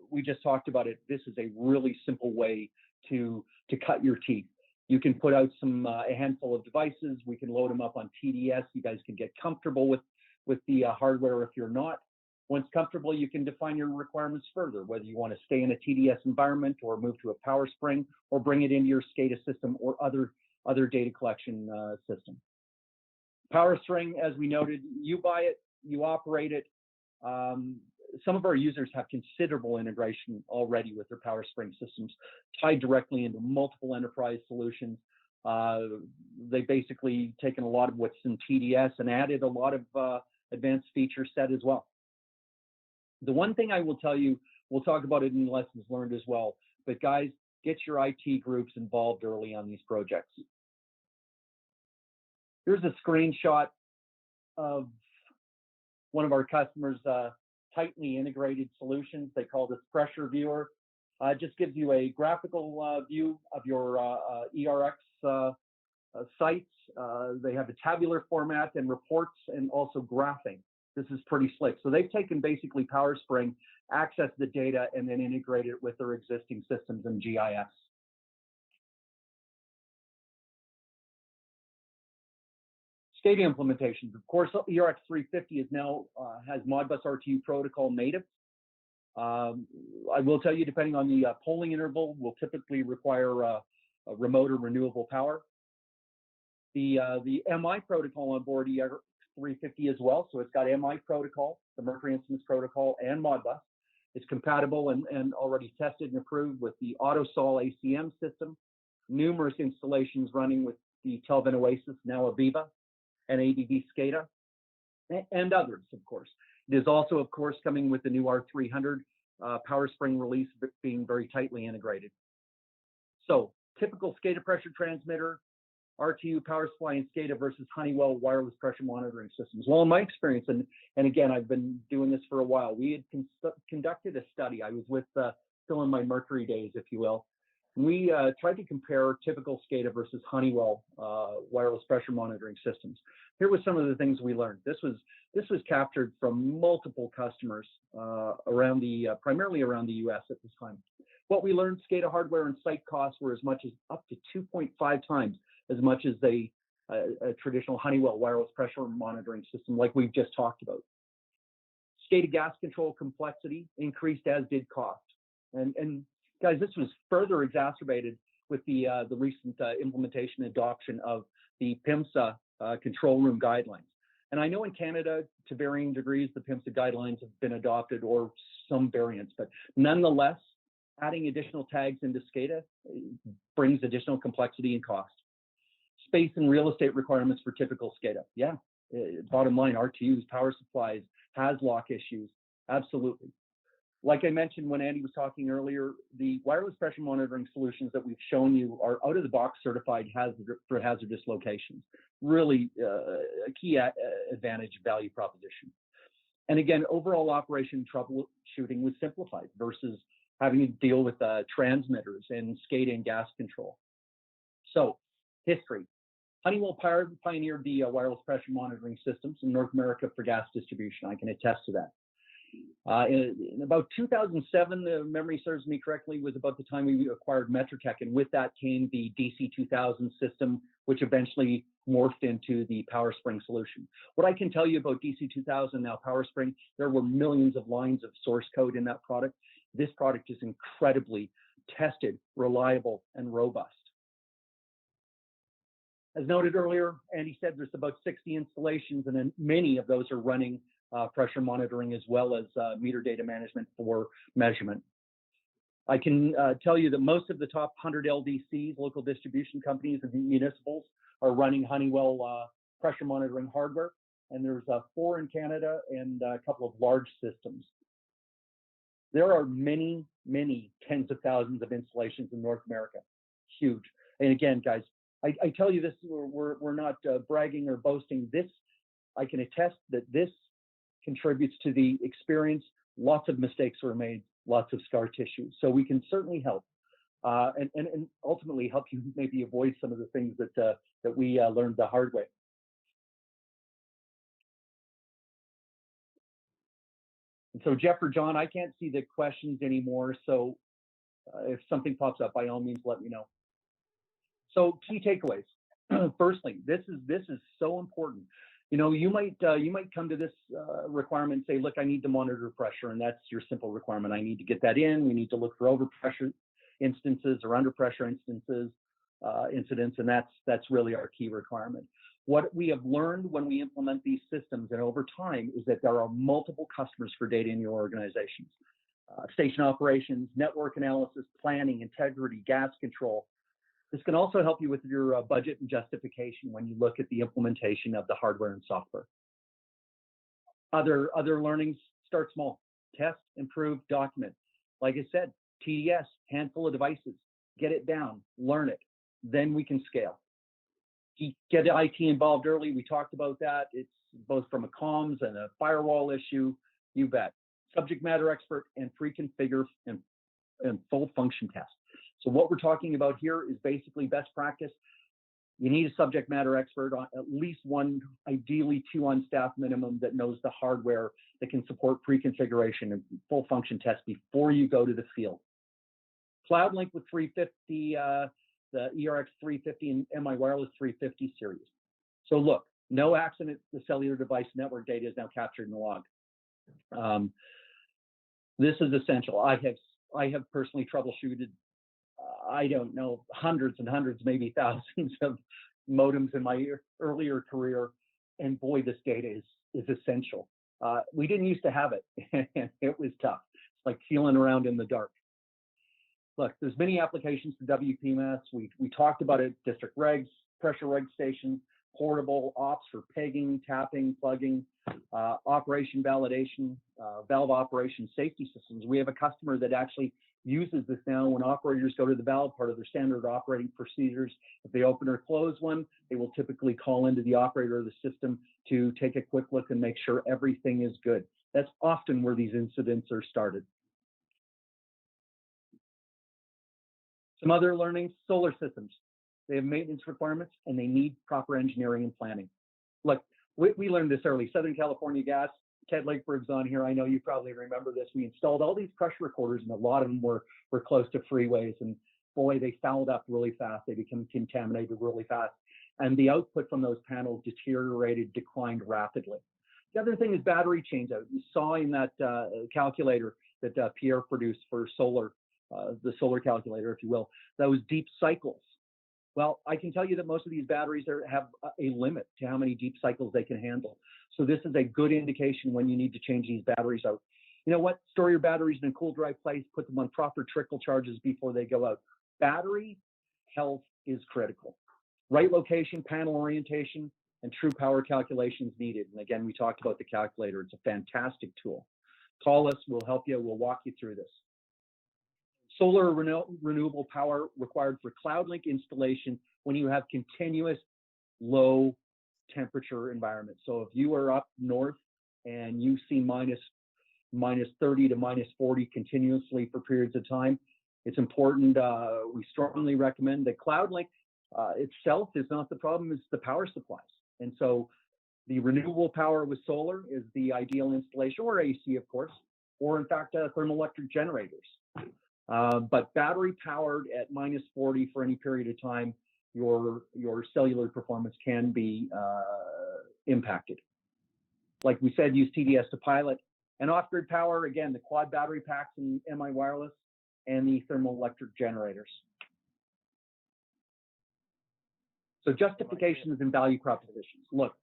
we just talked about it. This is a really simple way to cut your teeth. You can put out a handful of devices. We can load them up on TDS. You guys can get comfortable with the hardware if you're not. Once comfortable, you can define your requirements further, whether you want to stay in a TDS environment or move to a Powerspring or bring it into your SCADA system or other data collection system. Powerspring, as we noted, you buy it, you operate it. Some of our users have considerable integration already with their Powerspring systems, tied directly into multiple enterprise solutions. They've basically taken a lot of what's in TDS and added a lot of advanced feature set as well. The one thing I will tell you, we'll talk about it in lessons learned as well, but guys, get your IT groups involved early on these projects. Here's a screenshot of one of our customers' tightly integrated solutions. They call this Pressure Viewer. It just gives you a graphical view of your ERX sites. They have a tabular format and reports and also graphing. This is pretty slick. So they've taken basically Powerspring, access the data, and then integrate it with their existing systems and GIS. SCADA implementations. Of course, ERX350 is now has Modbus RTU protocol native. I will tell you, depending on the polling interval, will typically require a remote or renewable power. The MI protocol on board ERX350 as well. So it's got MI protocol, the Mercury Instruments protocol, and Modbus. It's compatible and already tested and approved with the AutoSol ACM system. Numerous installations running with the Telvin Oasis, now Aviva, and ABB SCADA, and others, of course. It is also, of course, coming with the new R300 Powerspring release, being very tightly integrated. So, typical SCADA pressure transmitter, RTU power supply and SCADA versus Honeywell wireless pressure monitoring systems. Well, in my experience, and again, I've been doing this for a while, we had conducted a study. I was with, still in my Mercury days, if you will. We tried to compare typical SCADA versus Honeywell wireless pressure monitoring systems. Here was some of the things we learned. This was captured from multiple customers primarily around the U.S. at this time. What we learned: SCADA hardware and site costs were as much as up to 2.5 times as much as a traditional Honeywell wireless pressure monitoring system, like we've just talked about. SCADA gas control complexity increased, as did cost. And guys, this was further exacerbated with the recent implementation and adoption of the PIMSA control room guidelines. And I know in Canada, to varying degrees, the PIMSA guidelines have been adopted, or some variants, but nonetheless, adding additional tags into SCADA brings additional complexity and cost. Space and real estate requirements for typical SCADA. Yeah, bottom line, RTUs, power supplies, has lock issues, absolutely. Like I mentioned when Andy was talking earlier, the wireless pressure monitoring solutions that we've shown you are out-of-the-box certified for hazardous locations. Really a key advantage value proposition. And again, overall operation troubleshooting was simplified versus having to deal with transmitters and SCADA and gas control. So, history. Honeywell pioneered the wireless pressure monitoring systems in North America for gas distribution. I can attest to that. In about 2007, if memory serves me correctly, was about the time we acquired Metrotech, and with that came the DC2000 system, which eventually morphed into the Powerspring solution. What I can tell you about DC2000, now Powerspring, there were millions of lines of source code in that product. This product is incredibly tested, reliable, and robust. As noted earlier, Andy said there's about 60 installations, and then many of those are running pressure monitoring as well as meter data management for measurement. I can tell you that most of the top 100 LDCs, local distribution companies and municipals, are running Honeywell pressure monitoring hardware. And there's 4 in Canada and a couple of large systems. There are many, many tens of thousands of installations in North America. Huge. And again, guys, I tell you this, we're not bragging or boasting. This, I can attest that this contributes to the experience. Lots of mistakes were made, lots of scar tissue. So we can certainly help and ultimately help you maybe avoid some of the things that we learned the hard way. And so Jeff or John, I can't see the questions anymore. So if something pops up, by all means, let me know. So key takeaways. Firstly, this is so important. You know, you might come to this requirement and say, look, I need to monitor pressure, and that's your simple requirement. I need to get that in. We need to look for overpressure instances or under pressure incidents, and that's really our key requirement. What we have learned when we implement these systems and over time is that there are multiple customers for data in your organizations. Station operations, network analysis, planning, integrity, gas control. This can also help you with your budget and justification when you look at the implementation of the hardware and software. Other learnings, start small. Test, improve, document. Like I said, TDS, handful of devices. Get it down, learn it. Then we can scale. Get IT involved early. We talked about that. It's both from a comms and a firewall issue. You bet. Subject matter expert and pre-configure and full function test. So what we're talking about here is basically best practice. You need a subject matter expert, on at least 1, ideally 2 on staff minimum, that knows the hardware, that can support pre-configuration and full function test before you go to the field. Cloudlink with 350, the ERX350 and MyY350 Series. So look, no accident, the cellular device network data is now captured in the log. This is essential. I have personally troubleshooted, I don't know, hundreds and hundreds, maybe thousands of modems in my earlier career, and boy, this data is essential. We didn't used to have it, and it was tough. It's like feeling around in the dark. Look, there's many applications to WPMS. We talked about it: district regs, pressure reg station, portable ops for pegging, tapping, plugging, operation validation, valve operation safety systems. We have a customer that actually uses this now when operators go to the valve, part of their standard operating procedures. If they open or close one, they will typically call into the operator of the system to take a quick look and make sure everything is good. That's often where these incidents are started. Some other learnings: solar systems. They have maintenance requirements and they need proper engineering and planning. Look, we learned this early. Southern California Gas, Ted Lakeberg's on here. I know you probably remember this. We installed all these pressure recorders, and a lot of them were close to freeways. And boy, they fouled up really fast. They became contaminated really fast. And the output from those panels deteriorated, declined rapidly. The other thing is battery changeout. You saw in that calculator that Pierre produced for solar, the solar calculator, if you will, those deep cycles. Well, I can tell you that most of these batteries have a limit to how many deep cycles they can handle. So this is a good indication when you need to change these batteries out. You know what? Store your batteries in a cool, dry place. Put them on proper trickle charges before they go out. Battery health is critical. Right location, panel orientation, and true power calculations needed. And again, we talked about the calculator. It's a fantastic tool. Call us. We'll help you. We'll walk you through this. Solar renewable power required for Cloudlink installation when you have continuous low temperature environment. So if you are up north and you see minus 30 to minus 40 continuously for periods of time, it's important. We strongly recommend that Cloudlink itself is not the problem, it's the power supplies. And so the renewable power with solar is the ideal installation, or AC, of course, or in fact, thermoelectric generators. But battery powered at minus 40 for any period of time, your cellular performance can be impacted. Like we said, use TDS to pilot. And off-grid power, again, the quad battery packs and MI wireless and the thermoelectric generators. So justifications and value propositions. Look,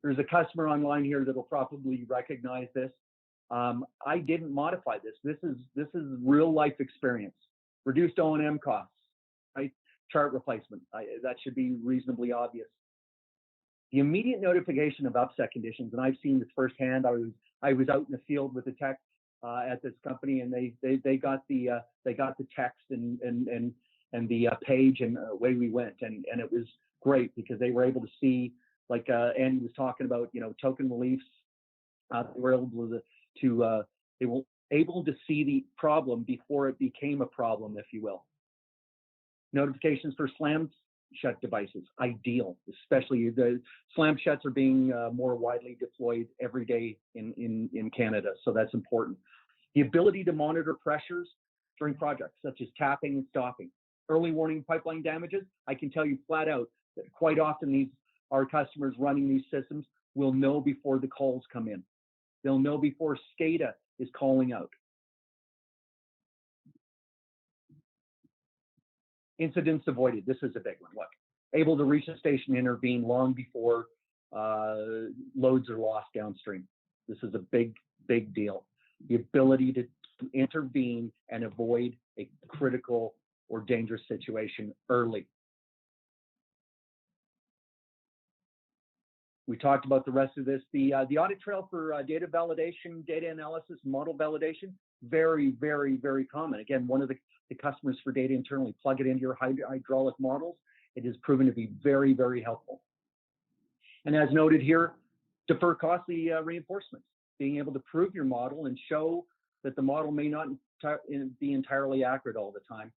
there's a customer online here that will probably recognize this. I didn't modify this. This is real life experience. Reduced O&M costs, right? Chart replacement. That should be reasonably obvious. The immediate notification of upset conditions, and I've seen this firsthand. I was out in the field with the tech at this company, and they got the text and the page, and away we went, and it was great because they were able to see, like Andy was talking about, token reliefs. They were able to see the problem before it became a problem, if you will. Notifications for slam shut devices, ideal, especially the slam shuts are being more widely deployed every day in Canada, so that's important. The ability to monitor pressures during projects, such as tapping and stopping. Early warning pipeline damages, I can tell you flat out that quite often our customers running these systems will know before the calls come in. They'll know before SCADA is calling out. Incidents avoided. This is a big one. Look, able to reach a station, intervene long before loads are lost downstream. This is a big, big deal. The ability to intervene and avoid a critical or dangerous situation early. We talked about the rest of this. The audit trail for data validation, data analysis, model validation, very, very, very common. Again, one of the customers for data internally, plug it into your hydraulic models. It has proven to be very, very helpful. And as noted here, defer costly reinforcements, being able to prove your model and show that the model may not be entirely accurate all the time.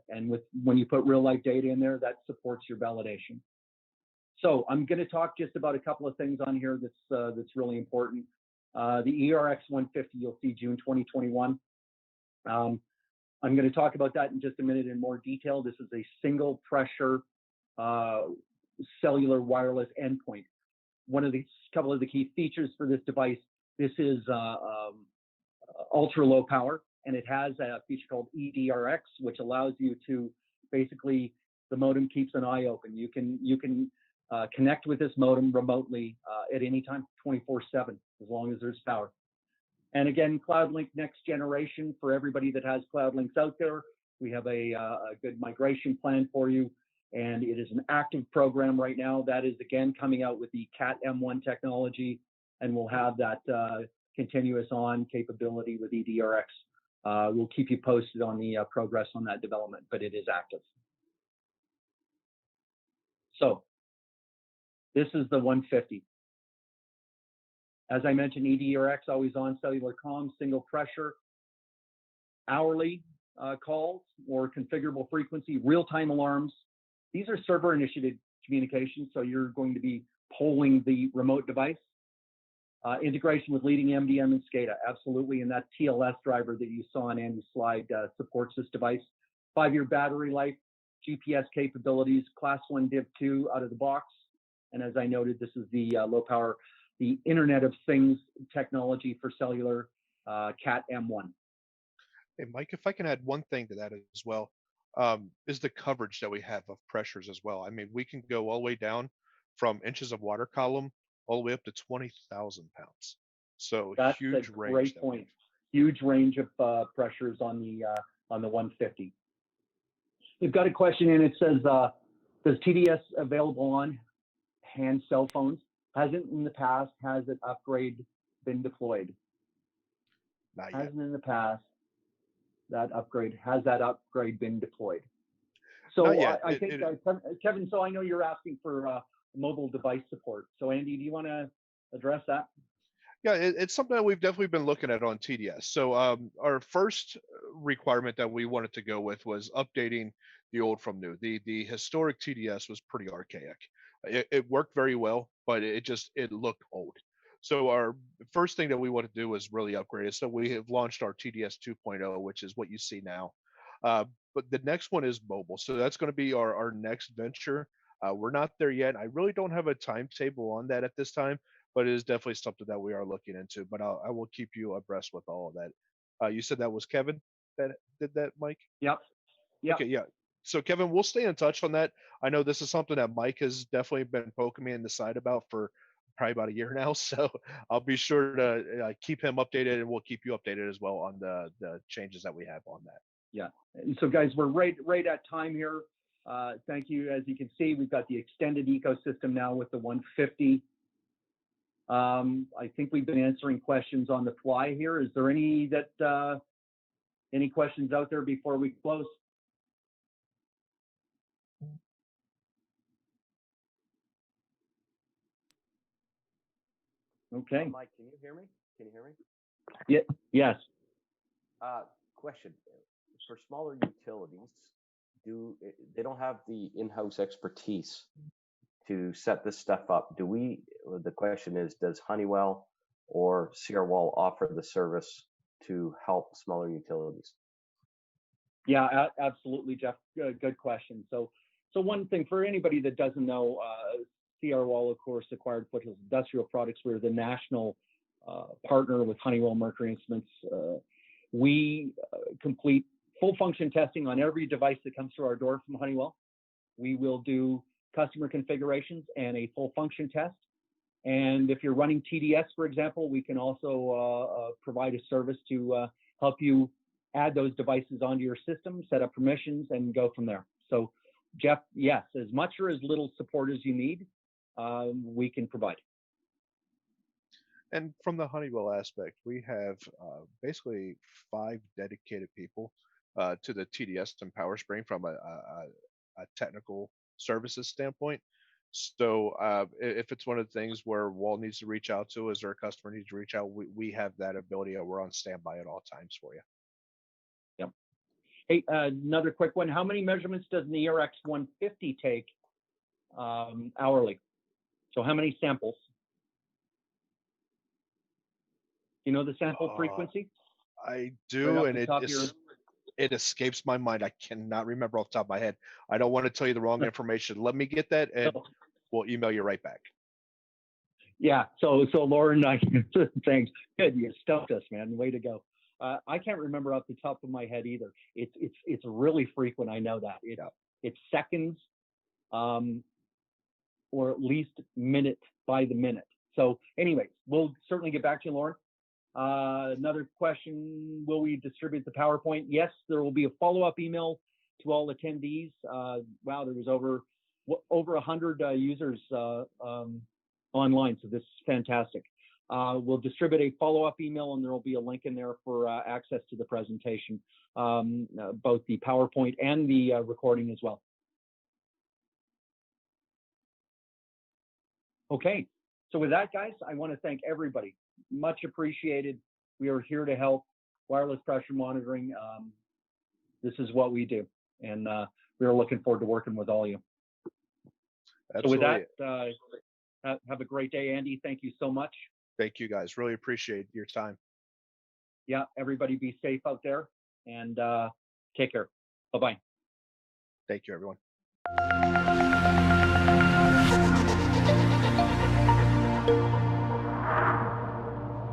And when you put real life data in there, that supports your validation. So I'm going to talk just about a couple of things on here that's really important. The ERX350, you'll see June 2021. I'm going to talk about that in just a minute in more detail. This is a single pressure cellular wireless endpoint. Couple of the key features for this device. This is ultra low power, and it has a feature called EDRX, which allows you to basically, the modem keeps an eye open. You can connect with this modem remotely at any time, 24/7, as long as there's power. And again, Cloudlink next generation for everybody that has Cloudlinks out there. We have a good migration plan for you, and it is an active program right now. That is again coming out with the Cat M1 technology, and we'll have that continuous on capability with EDRX. We'll keep you posted on the progress on that development, but it is active. So this is the 150. As I mentioned, EDRX, always on cellular comms, single pressure, hourly calls or configurable frequency, real-time alarms. These are server-initiated communications, so you're going to be polling the remote device. Integration with leading MDM and SCADA, absolutely, and that TLS driver that you saw on Andy's slide supports this device. 5-year battery life, GPS capabilities, Class 1 Div 2 out of the box, and as I noted, this is the low power, the Internet of Things technology for cellular, Cat M1. Hey, Mike, if I can add one thing to that as well, is the coverage that we have of pressures as well. I mean, we can go all the way down from inches of water column all the way up to 20,000 pounds. So that's huge a range. Great point. Huge range of pressures on the 150. We've got a question in. It says, does TDS available on hand cell phones? Hasn't in the past. Has an upgrade been deployed? Not yet. Hasn't in the past. Has that upgrade been deployed? So I think Kevin. So I know you're asking for mobile device support. So Andy, do you want to address that? Yeah, it's something that we've definitely been looking at on TDS. So our first requirement that we wanted to go with was updating the old from new. The historic TDS was pretty archaic. It worked very well, but it looked old. So our first thing that we want to do is really upgrade it. So we have launched our TDS 2.0, which is what you see now. But the next one is mobile. So that's going to be our next venture. We're not there yet. I really don't have a timetable on that at this time, but it is definitely something that we are looking into. But I will keep you abreast with all of that. You said that was Kevin that did that, Mike? Yep. Okay, yeah. So Kevin, we'll stay in touch on that. I know this is something that Mike has definitely been poking me in the side about for probably about a year now. So I'll be sure to keep him updated, and we'll keep you updated as well on the changes that we have on that. Yeah. And so guys, we're right at time here. Thank you. As you can see, we've got the extended ecosystem now with the 150. I think we've been answering questions on the fly here. Is there any questions out there before we close? Okay. Mike, can you hear me? Can you hear me? Yeah. Yes. Question: for smaller utilities, they don't have the in-house expertise to set this stuff up? The question is, does Honeywell or CRWall offer the service to help smaller utilities? Yeah, absolutely, Jeff. Good question. So one thing for anybody that doesn't know, CRWall, of course, acquired Foothills Industrial Products. We're the national partner with Honeywell Mercury Instruments. We complete full function testing on every device that comes through our door from Honeywell. We will do customer configurations and a full function test. And if you're running TDS, for example, we can also provide a service to help you add those devices onto your system, set up permissions, and go from there. So, Jeff, yes, as much or as little support as you need, we can provide. And from the Honeywell aspect, we have basically 5 dedicated people to the TDS and Powerspring from a technical services standpoint. So if it's one of the things where Wall needs to reach out to us or a customer needs to reach out, we have that ability. We're on standby at all times for you. Yep. Hey, another quick one. How many measurements does an ERX350 take hourly? So how many samples? You know the sample frequency? I do, right, and it escapes my mind. I cannot remember off the top of my head. I don't want to tell you the wrong information. Let me get that, and we'll email you right back. Yeah. So Lauren, thanks. Good, you stumped us, man. Way to go. I can't remember off the top of my head either. It's really frequent. I know that. It's seconds, or at least minute by the minute. So, anyways, we'll certainly get back to you, Lauren. Another question: will we distribute the PowerPoint? Yes, there will be a follow-up email to all attendees. Wow, there was over 100 users online, so this is fantastic. We'll distribute a follow-up email, and there will be a link in there for access to the presentation, both the PowerPoint and the recording as well. Okay, so with that, guys, I want to thank everybody. Much appreciated. We are here to help. Wireless pressure monitoring. This is what we do, and we are looking forward to working with all of you. Absolutely. So with that, have a great day, Andy. Thank you so much. Thank you, guys. Really appreciate your time. Yeah, everybody be safe out there, and take care. Bye-bye. Thank you, everyone.